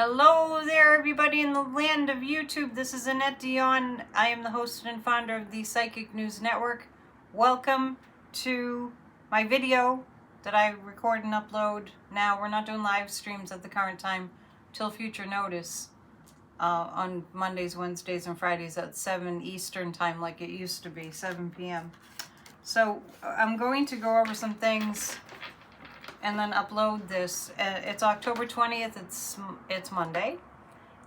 Hello there, everybody in the land of YouTube. This is Annette Dion. I am the host and founder of the Psychic News Network. Welcome to my video that I record and upload. Now, we're not doing live streams at the current time till future notice on Mondays, Wednesdays, and Fridays at 7 Eastern time like it used to be, 7 p.m. So I'm going to go over some things and then upload this. It's October 20th, it's Monday,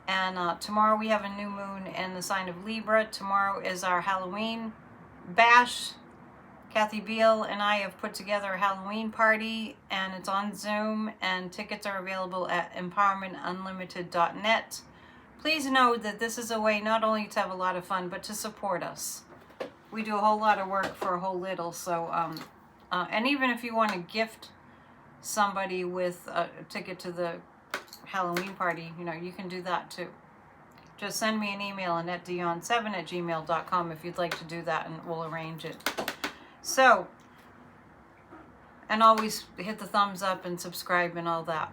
and tomorrow we have a new moon in the sign of Libra. Tomorrow is our Halloween bash. Kathy Beal and I have put together a Halloween party, and it's on Zoom, and tickets are available at empowermentunlimited.net. Please know that this is a way not only to have a lot of fun, but to support us. We do a whole lot of work for a whole little, so and even if you want to gift somebody with a ticket to the Halloween party, you can do that too. Just send me an email, AnnetteDion7@gmail.com, if you'd like to do that, and we'll arrange it. So, and always hit the thumbs up and subscribe and all that.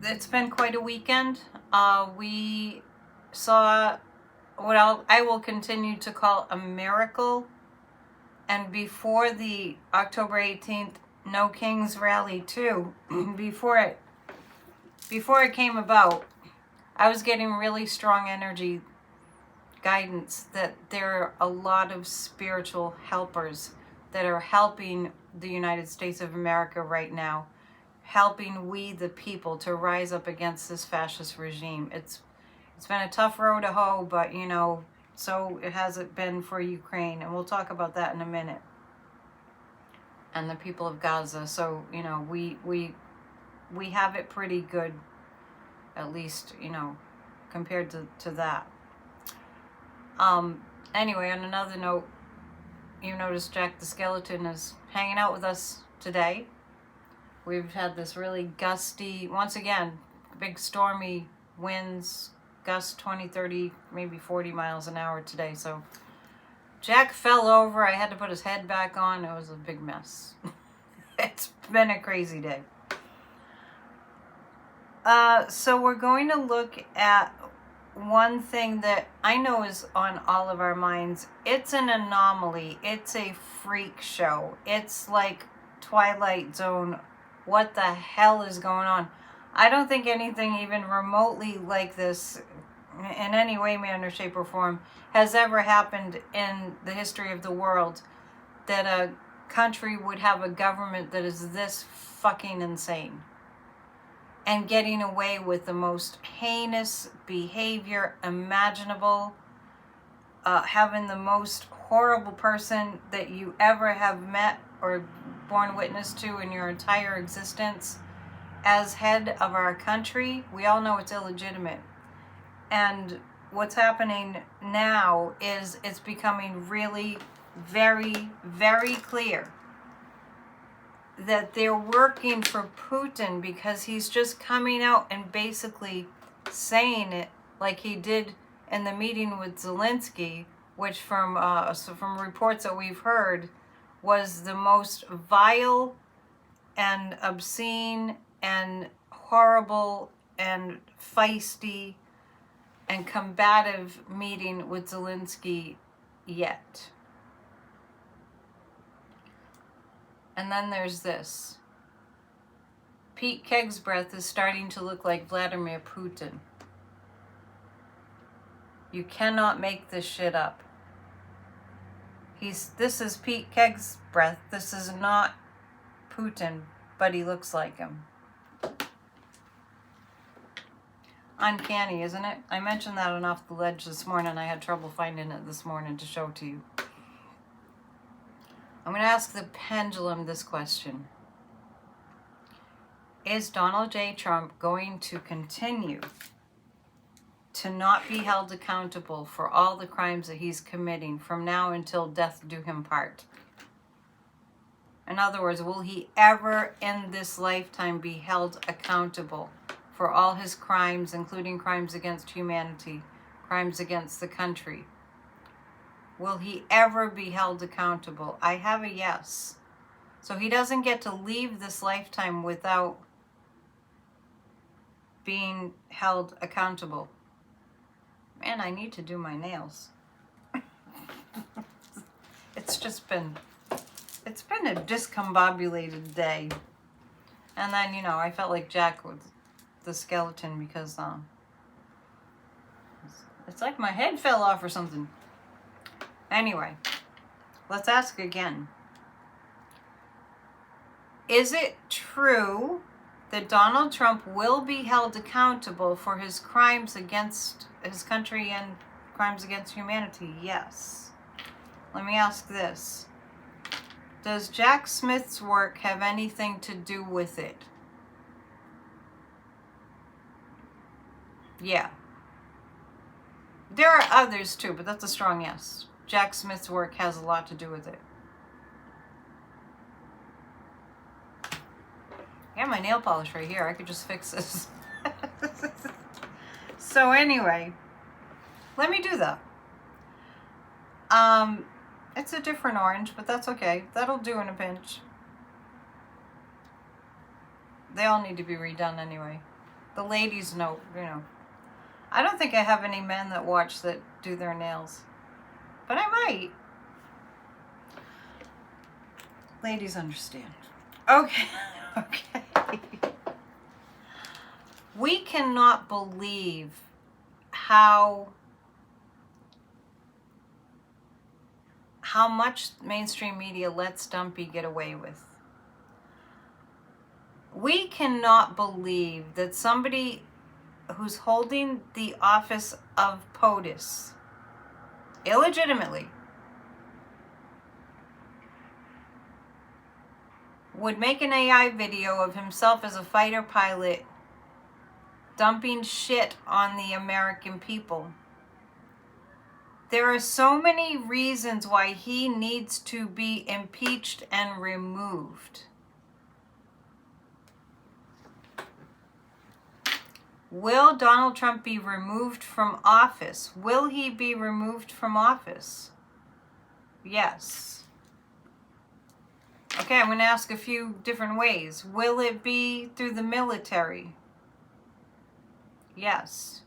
It's been quite a weekend. We saw what I will continue to call a miracle. And before the October 18th No Kings Rally 2, before it came about, I was getting really strong energy guidance that there are a lot of spiritual helpers that are helping the United States of America right now, helping we the people to rise up against this fascist regime. It's been a tough road to hoe, but so it hasn't been for Ukraine, and we'll talk about that in a minute. And the people of Gaza. So, we have it pretty good, at least, compared to that. Anyway, on another note, you notice Jack the Skeleton is hanging out with us today. We've had this really gusty, once again, big stormy winds, gusts 20, 30, maybe 40 miles an hour today. So Jack fell over. I had to put his head back on. It was a big mess. It's been a crazy day. So we're going to look at one thing that I know is on all of our minds. It's an anomaly. It's a freak show. It's like Twilight Zone. What the hell is going on? I don't think anything even remotely like this in any way, manner, shape, or form has ever happened in the history of the world, that a country would have a government that is this fucking insane and getting away with the most heinous behavior imaginable, having the most horrible person that you ever have met or borne witness to in your entire existence as head of our country. We all know it's illegitimate. And what's happening now is it's becoming really very, very clear that they're working for Putin, because he's just coming out and basically saying it like he did in the meeting with Zelenskyy, which from reports that we've heard was the most vile and obscene and horrible and feisty and combative meeting with Zelenskyy yet. And then there's this. Pete Kegsbreath is starting to look like Vladimir Putin. You cannot make this shit up. This is Pete Kegsbreath. This is not Putin, but he looks like him. Uncanny, isn't it? I mentioned that on Off the Ledge this morning. I had trouble finding it this morning to show to you. I'm going to ask the pendulum this question. Is Donald J. Trump going to continue to not be held accountable for all the crimes that he's committing from now until death do him part? In other words, will he ever in this lifetime be held accountable for all his crimes, including crimes against humanity, crimes against the country? Will he ever be held accountable? I have a yes. So he doesn't get to leave this lifetime without being held accountable. Man, I need to do my nails. It's been a discombobulated day. And then, I felt like Jack with the skeleton because it's like my head fell off or something. Anyway, let's ask again. Is it true that Donald Trump will be held accountable for his crimes against his country and crimes against humanity? Yes. Let me ask this. Does Jack Smith's work have anything to do with it? Yeah. There are others too, but that's a strong yes. Jack Smith's work has a lot to do with it. I got my nail polish right here. I could just fix this. So anyway, let me do that. It's a different orange, but that's okay. That'll do in a pinch. They all need to be redone anyway. The ladies know, I don't think I have any men that watch that do their nails, but I might. Ladies understand. Okay. Okay. We cannot believe how much mainstream media lets Dumpy get away with. We cannot believe that somebody who's holding the office of POTUS illegitimately would make an AI video of himself as a fighter pilot dumping shit on the American people. There are so many reasons why he needs to be impeached and removed. Will Donald Trump be removed from office? Will he be removed from office? Yes. Okay, I'm going to ask a few different ways. Will it be through the military? Yes.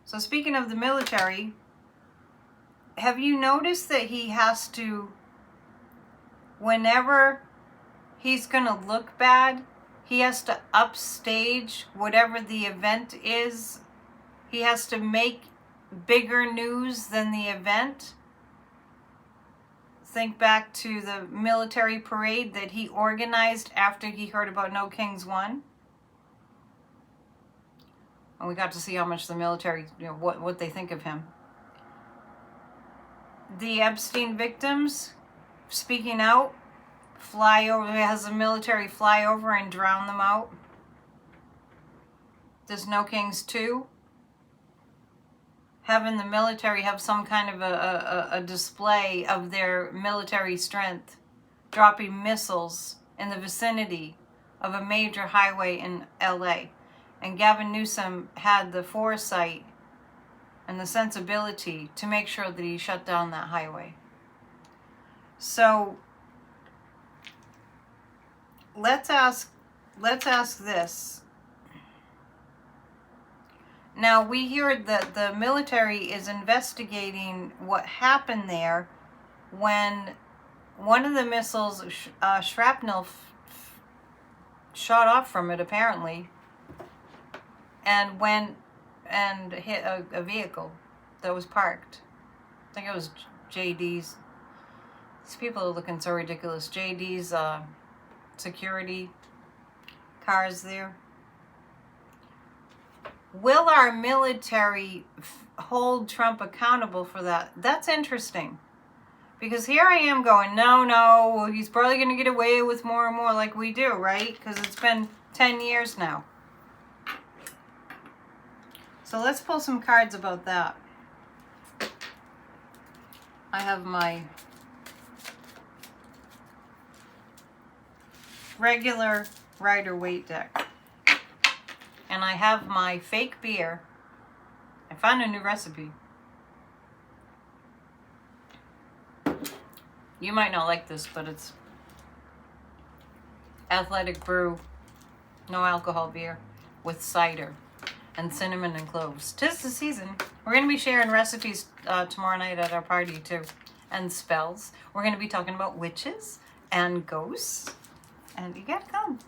So speaking of the military, have you noticed that he has to, whenever he's going to look bad, he has to upstage whatever the event is? He has to make bigger news than the event? Think back to the military parade that he organized after he heard about No Kings Won. And we got to see how much the military, what they think of him. The Epstein victims speaking out, fly over, has the military fly over and drown them out. Does No Kings 2? Having the military have some kind of a display of their military strength, dropping missiles in the vicinity of a major highway in LA. And Gavin Newsom had the foresight and the sensibility to make sure that he shut down that highway. So let's ask this. Now, we hear that the military is investigating what happened there when one of the missiles, shrapnel shot off from it apparently, and hit a vehicle that was parked. I think it was JD's. These people are looking so ridiculous. JD's security cars there. Will our military hold Trump accountable for that? That's interesting. Because here I am going, no, he's probably going to get away with more and more like we do, right? Because it's been 10 years now. So let's pull some cards about that. I have my regular Rider-Waite deck. And I have my fake beer. I found a new recipe. You might not like this, but it's Athletic Brew, no alcohol beer with cider. and cinnamon and cloves. 'Tis the season. We're going to be sharing recipes tomorrow night at our party too, and spells. We're going to be talking about witches and ghosts, and you gotta come.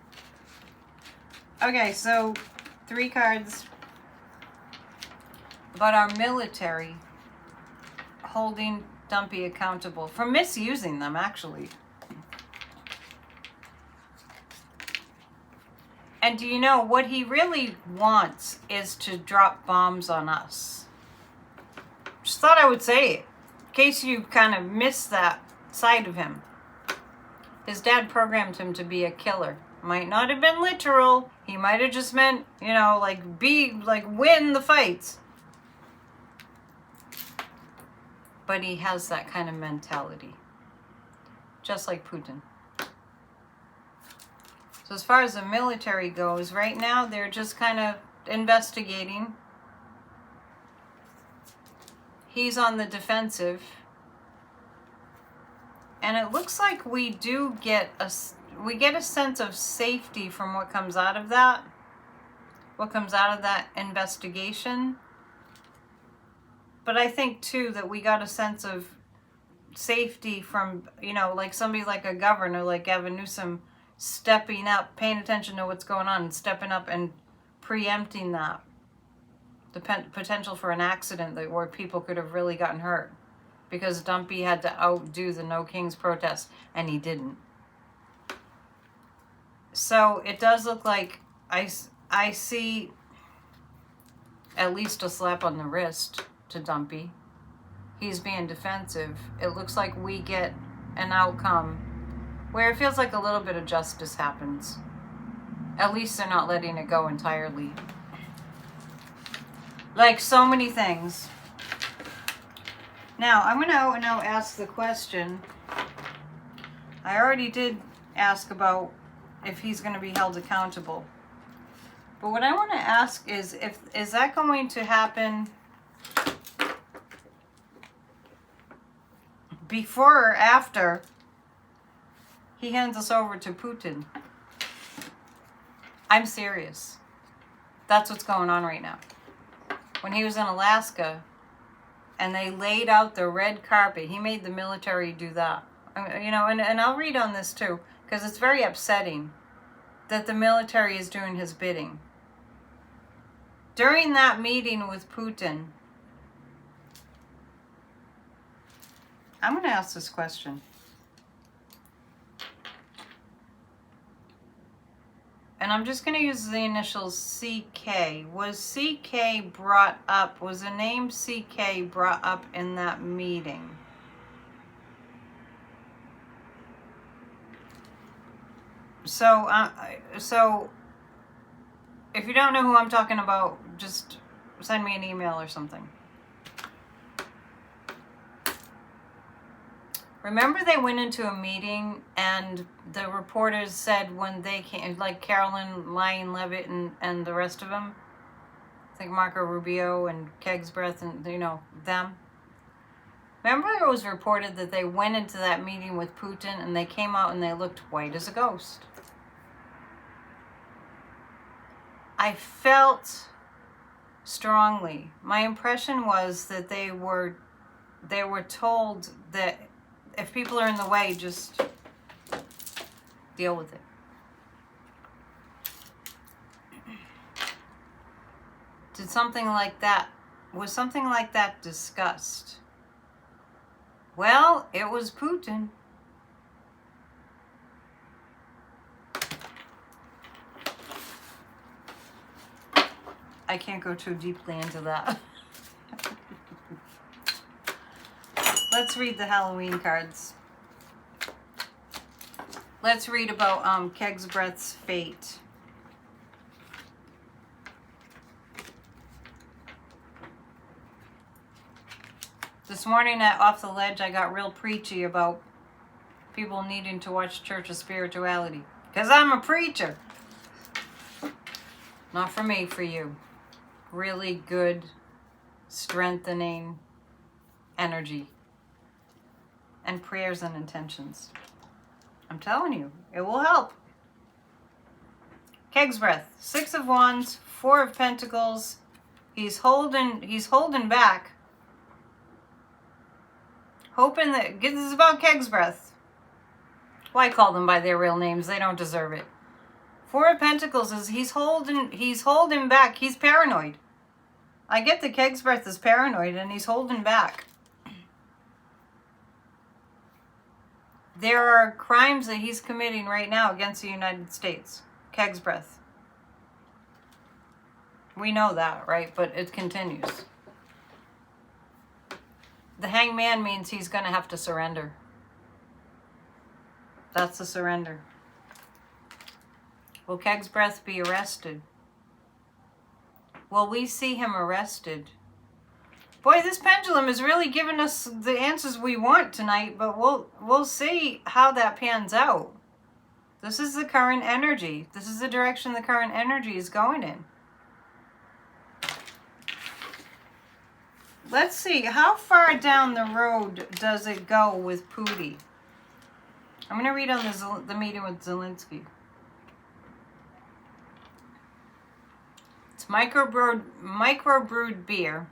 Okay, so 3 cards about our military holding Dumpy accountable for misusing them, actually. And do you know what he really wants is to drop bombs on us? Just thought I would say it, in case you kind of missed that side of him. His dad programmed him to be a killer. Might not have been literal. He might have just meant, you know, like win the fights. But he has that kind of mentality. Just like Putin. So as far as the military goes, right now they're just kind of investigating. He's on the defensive. And it looks like we do get a sense of safety from what comes out of that. What comes out of that investigation. But I think too that we got a sense of safety from, you know, like somebody like a governor like Gavin Newsom stepping up, paying attention to what's going on, and stepping up and preempting that. The potential for an accident where people could have really gotten hurt. Because Dumpy had to outdo the No Kings protest, and he didn't. So it does look like I see at least a slap on the wrist to Dumpy. He's being defensive. It looks like we get an outcome where it feels like a little bit of justice happens. At least they're not letting it go entirely. Like so many things. Now, I'm going to now ask the question. I already did ask about if he's going to be held accountable. But what I want to ask is that going to happen before or after he hands us over to Putin? I'm serious. That's what's going on right now. When he was in Alaska and they laid out the red carpet, he made the military do that. You know, and I'll read on this too, because it's very upsetting that the military is doing his bidding. During that meeting with Putin, I'm going to ask this question. And I'm just going to use the initials CK. Was CK brought up, was the name CK brought up in that meeting? So if you don't know who I'm talking about, just send me an email or something. Remember they went into a meeting and the reporters said when they came, like Carolyn, Lyon Levitt and the rest of them, I think Marco Rubio and Keg's Breath and, you know, them. Remember it was reported that they went into that meeting with Putin and they came out and they looked white as a ghost. I felt strongly. My impression was that they were told that if people are in the way, just deal with it. Was something like that discussed? Well, it was Putin. I can't go too deeply into that. Let's read the Halloween cards. Let's read about Keg's Breath's fate. This morning at Off the Ledge, I got real preachy about people needing to watch Church of Spirituality. Because I'm a preacher. Not for me, for you. Really good, strengthening energy. And prayers and intentions. I'm telling you, it will help. Keg's Breath. 6 of Wands, 4 of Pentacles. He's holding back. Hoping that, this is about Keg's Breath. Why call them by their real names? They don't deserve it. 4 of Pentacles is he's holding back. He's paranoid. I get the Keg's Breath is paranoid and he's holding back. There are crimes that he's committing right now against the United States. Keg's Breath. We know that, right? But it continues. The Hangman means he's going to have to surrender. That's the surrender. Will Keg's Breath be arrested? Will we see him arrested? Boy, this pendulum is really giving us the answers we want tonight, but we'll see how that pans out. This is the current energy. This is the direction the current energy is going in. Let's see, how far down the road does it go with Putin? I'm going to read on the meeting with Zelenskyy. It's microbrewed beer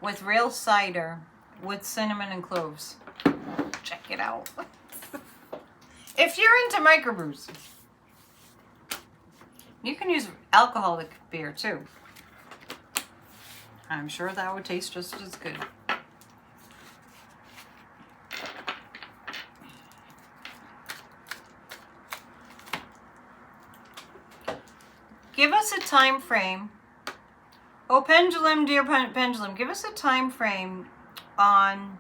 with real cider with cinnamon and cloves. Check it out. If you're into microbrews, you can use alcoholic beer too. I'm sure that would taste just as good. Give us a time frame. Oh, pendulum, dear pendulum, give us a time frame on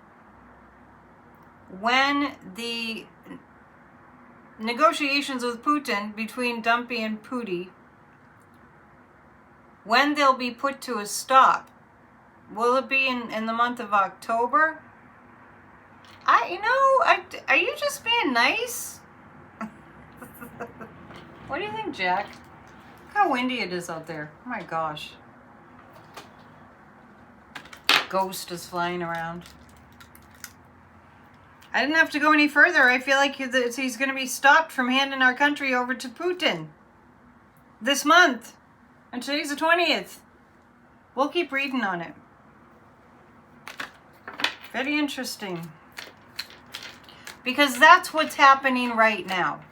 when the negotiations with Putin, between Dumpy and Putin, when they'll be put to a stop. Will it be in the month of October? Are you just being nice? What do you think, Jack? Look how windy it is out there. Oh my gosh. Ghost is flying around. I didn't have to go any further. I feel like he's going to be stopped from handing our country over to Putin this month. And today's the 20th. We'll keep reading on it. Very interesting. Because that's what's happening right now.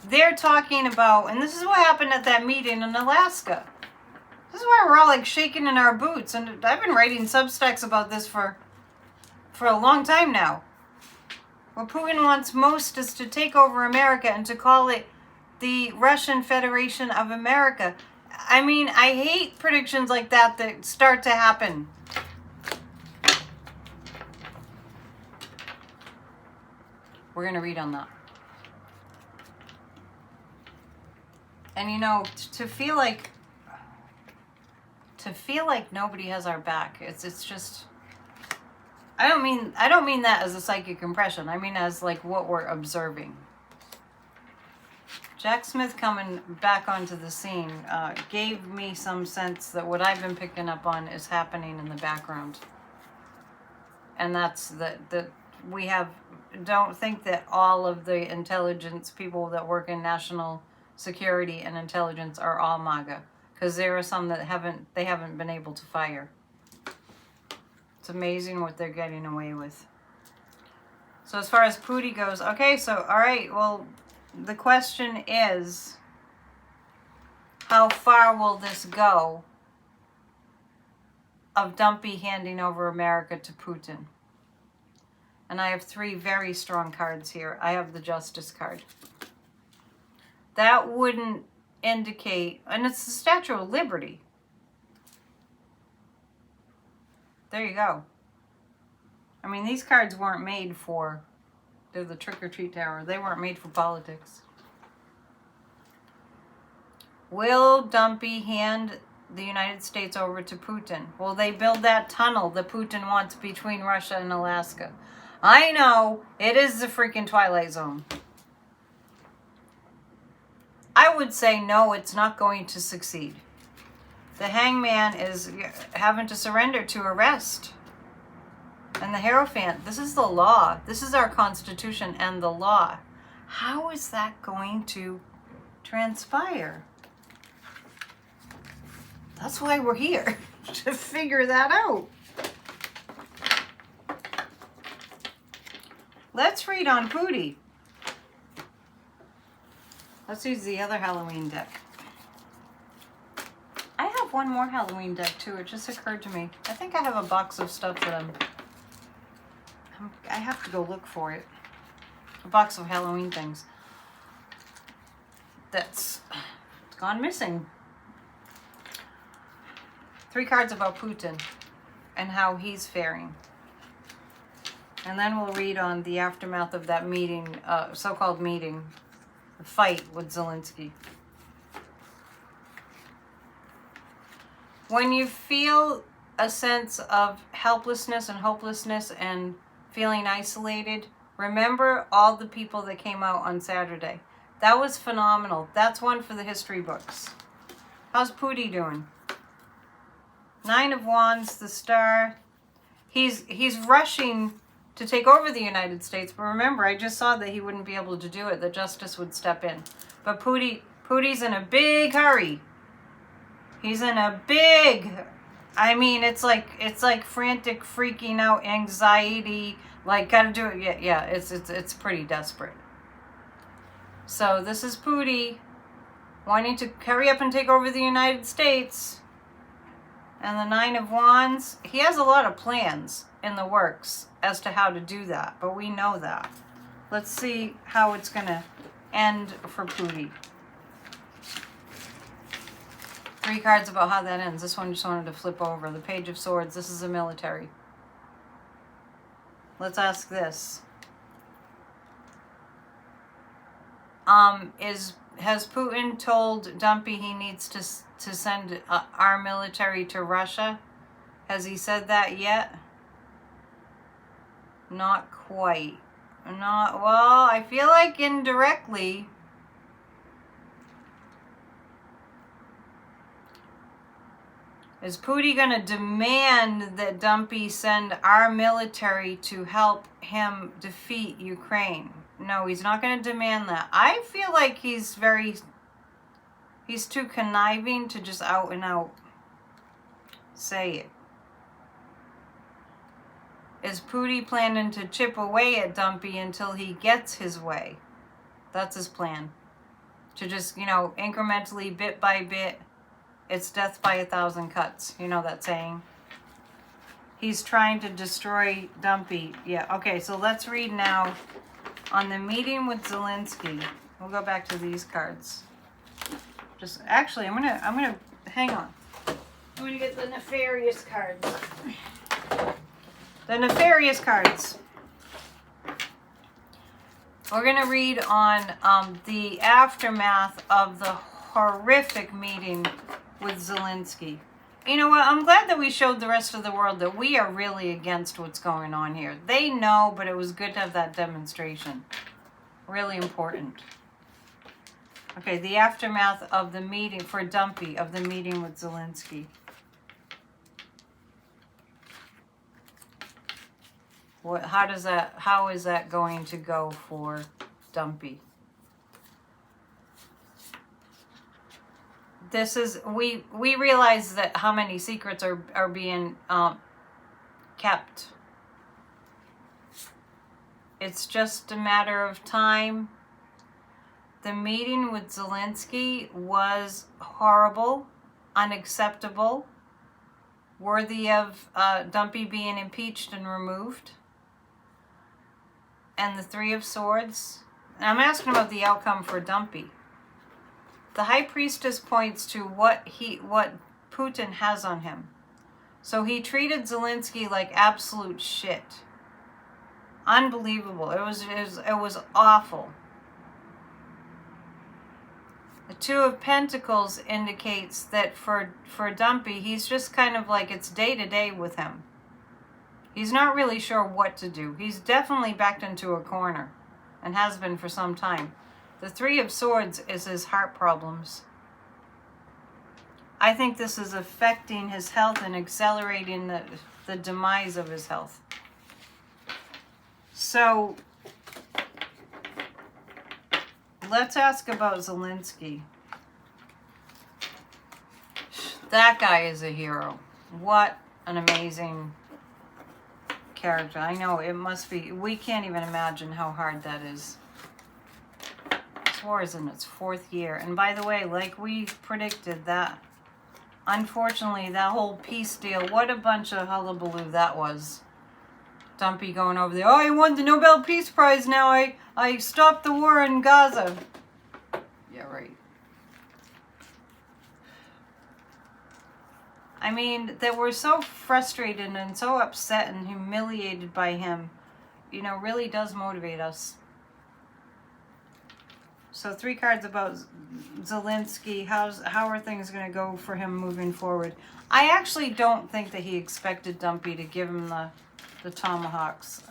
They're talking about, and this is what happened at that meeting in Alaska. This is why we're all like shaking in our boots. And I've been writing Substacks about this for a long time now. What Putin wants most is to take over America and to call it the Russian Federation of America. I mean, I hate predictions like that start to happen. We're going to read on that. And you know, to feel like nobody has our back, it's just, I don't mean that as a psychic impression. I mean as like what we're observing. Jack Smith coming back onto the scene gave me some sense that what I've been picking up on is happening in the background. And that's that we have, don't think that all of the intelligence people that work in national security and intelligence are all MAGA. Because there are some that haven't been able to fire. It's amazing what they're getting away with. So as far as Putin goes, okay, so all right, well, the question is, how far will this go of Dumpy handing over America to Putin? And I have 3 very strong cards here. I have the Justice card. That wouldn't indicate, and it's the Statue of Liberty. There you go. I mean, these cards weren't made for, they're the trick-or-treat tower. They weren't made for politics. Will Dumpy hand the United States over to Putin? Will they build that tunnel that Putin wants between Russia and Alaska? I know, it is the freaking Twilight Zone. I would say no, it's not going to succeed. The Hangman is having to surrender to arrest. And the Hierophant, this is the law. This is our Constitution and the law. How is that going to transpire? That's why we're here, to figure that out. Let's read on Pooty. Let's use the other Halloween deck. I have one more Halloween deck too. It just occurred to me. I think I have a box of stuff that I have to go look for it. A box of Halloween things. It's gone missing. 3 cards about Putin and how he's faring. And then we'll read on the aftermath of that meeting, so-called meeting, the fight with Zelenskyy. When you feel a sense of helplessness and hopelessness and feeling isolated, remember all the people that came out on Saturday. That was phenomenal. That's one for the history books. How's Pooty doing? 9 of Wands, the Star. He's rushing to take over the United States, but remember, I just saw that he wouldn't be able to do it. The justice would step in. But Pooty's in a big hurry. He's in a big, I mean, it's like frantic, freaking out, anxiety, like gotta do it. Yeah, it's pretty desperate. So this is Pooty wanting to hurry up and take over the United States. And the 9 of Wands, he has a lot of plans in the works as to how to do that, but we know that. Let's see how it's gonna end for Pooty. 3 cards about how that ends. This one just wanted to flip over. The Page of Swords. This is a military. Let's ask this. Has Putin told Dumpy he needs to send our military to Russia? Has he said that yet? Not quite. Well, I feel like indirectly. Is Pooty going to demand that Dumpy send our military to help him defeat Ukraine? No, he's not going to demand that. I feel like he's too conniving to just out and out say it. Is Pooty planning to chip away at Dumpy until he gets his way? That's his plan. To just, incrementally, bit by bit, it's death by 1,000 cuts. You know that saying? He's trying to destroy Dumpy. Yeah, okay, so let's read now on the meeting with Zelenskyy. We'll go back to these cards. Actually, I'm gonna hang on. I'm gonna get the nefarious cards. The nefarious cards. We're gonna read on the aftermath of the horrific meeting with Zelenskyy. You know what? I'm glad that we showed the rest of the world that we are really against what's going on here. They know, but it was good to have that demonstration. Really important. Okay, the aftermath of the meeting for Dumpy, of the meeting with Zelenskyy. How is that going to go for Dumpy? We realize that how many secrets are being kept. It's just a matter of time. The meeting with Zelenskyy was horrible, unacceptable, worthy of Dumpy being impeached and removed. And the 3 of Swords. And I'm asking about the outcome for Dumpy. The High Priestess points to what Putin has on him. So he treated Zelenskyy like absolute shit. Unbelievable. It was awful. The 2 of Pentacles indicates that for Dumpy, he's just kind of like it's day to day with him. He's not really sure what to do. He's definitely backed into a corner and has been for some time. The 3 of Swords is his heart problems. I think this is affecting his health and accelerating the demise of his health. So let's ask about Zelensky. That guy is a hero. What an amazing character. I know it must be. We can't even imagine how hard that is. This war is in its 4th year. And by the way, like we predicted, that unfortunately that whole peace deal, what a bunch of hullabaloo that was. Dumpy going over there. Oh, I won the Nobel Peace Prize now. I stopped the war in Gaza. Yeah, right. I mean, they were so frustrated and so upset and humiliated by him. You know, really does motivate us. So 3 cards about Zelensky. How are things going to go for him moving forward? I actually don't think that he expected Dumpy to give him the tomahawks.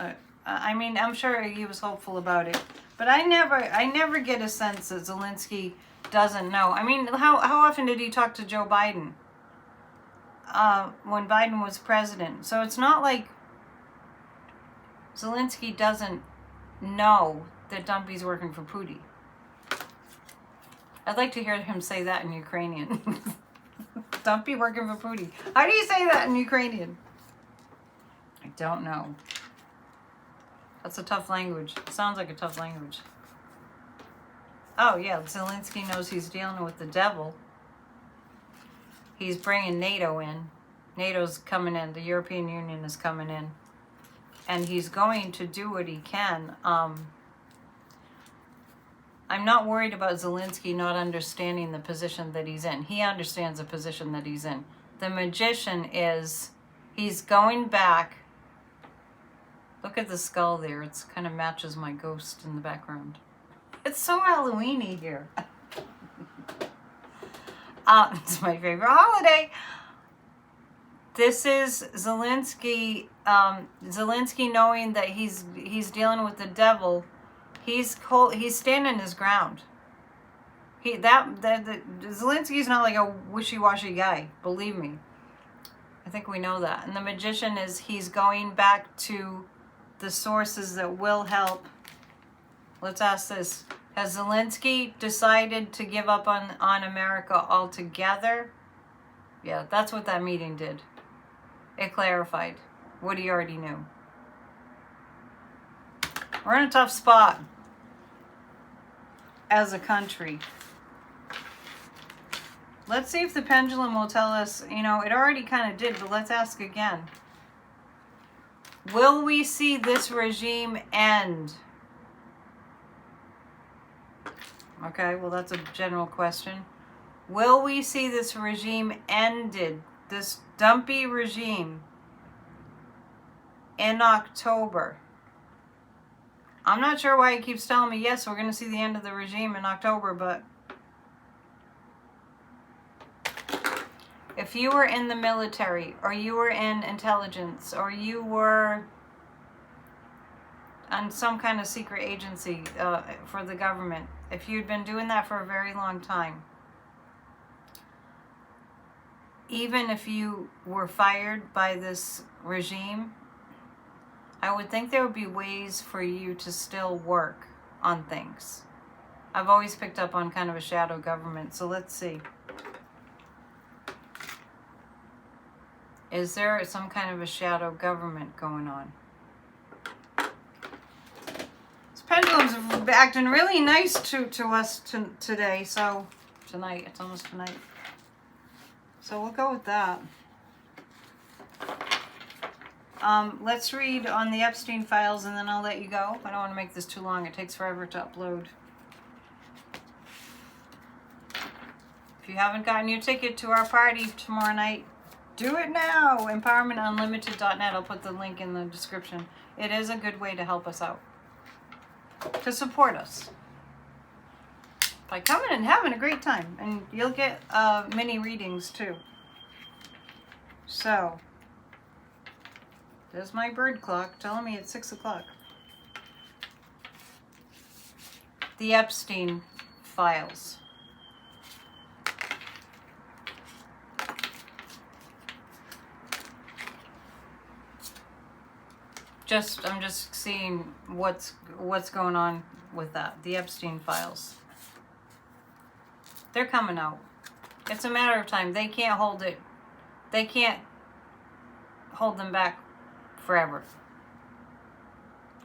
I mean, I'm sure he was hopeful about it, but I never get a sense that Zelensky doesn't know. I mean, how often did he talk to Joe Biden when Biden was president? So it's not like Zelensky doesn't know that Dumpy's working for Putin. I'd like to hear him say that in Ukrainian. Dumpy working for Putin. How do you say that in Ukrainian? I don't know. That's a tough language. It sounds like a tough language. Oh, yeah. Zelensky knows he's dealing with the devil. He's bringing NATO in. NATO's coming in. The European Union is coming in. And he's going to do what he can. I'm not worried about Zelensky not understanding the position that he's in. He understands the position that he's in. The magician is, he's going back. Look at the skull there. It kind of matches my ghost in the background. It's so Halloween-y here. It's my favorite holiday. This is Zelensky. Zelensky knowing that he's dealing with the devil. He's standing his ground. Zelensky's not like a wishy-washy guy. Believe me. I think we know that. And the magician is, he's going back to the sources that will help. Let's ask this. Has Zelensky decided to give up on America altogether? Yeah, that's what that meeting did. It clarified what he already knew. We're in a tough spot as a country. Let's see if the pendulum will tell us, you know, it already kind of did, but let's ask again. Will we see this regime end? Okay, well, that's a general question. Will we see this regime ended, this dumpy regime, in October? I'm not sure why he keeps telling me, yes, we're going to see the end of the regime in October, but if you were in the military, or you were in intelligence, or you were on some kind of secret agency for the government, if you'd been doing that for a very long time, even if you were fired by this regime, I would think there would be ways for you to still work on things. I've always picked up on kind of a shadow government, so let's see. Is there some kind of a shadow government going on? This pendulum's acting really nice to us today, so tonight, it's almost tonight. So we'll go with that. Let's read on the Epstein files and then I'll let you go. I don't want to make this too long. It takes forever to upload. If you haven't gotten your ticket to our party tomorrow night, do it now. EmpowermentUnlimited.net. I'll put the link in the description. It is a good way to help us out, to support us by coming and having a great time. And you'll get mini readings too. So, there's my bird clock telling me it's 6 o'clock. The Epstein files. I'm just seeing what's going on with that. The Epstein files. They're coming out. It's a matter of time. They can't hold it. They can't hold them back forever.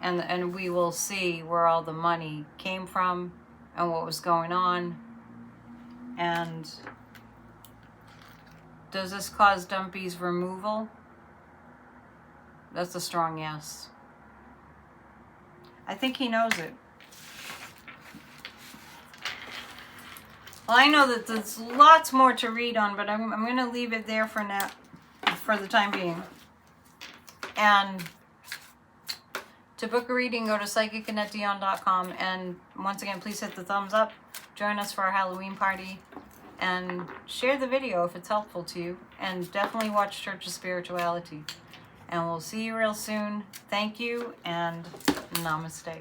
And we will see where all the money came from and what was going on. And does this cause Dumpy's removal? That's a strong yes. I think he knows it. Well, I know that there's lots more to read on, but I'm going to leave it there for now, for the time being. And to book a reading, go to psychicannetdion.com. And once again, please hit the thumbs up. Join us for our Halloween party. And share the video if it's helpful to you. And definitely watch Church of Spirituality. And we'll see you real soon. Thank you, and namaste.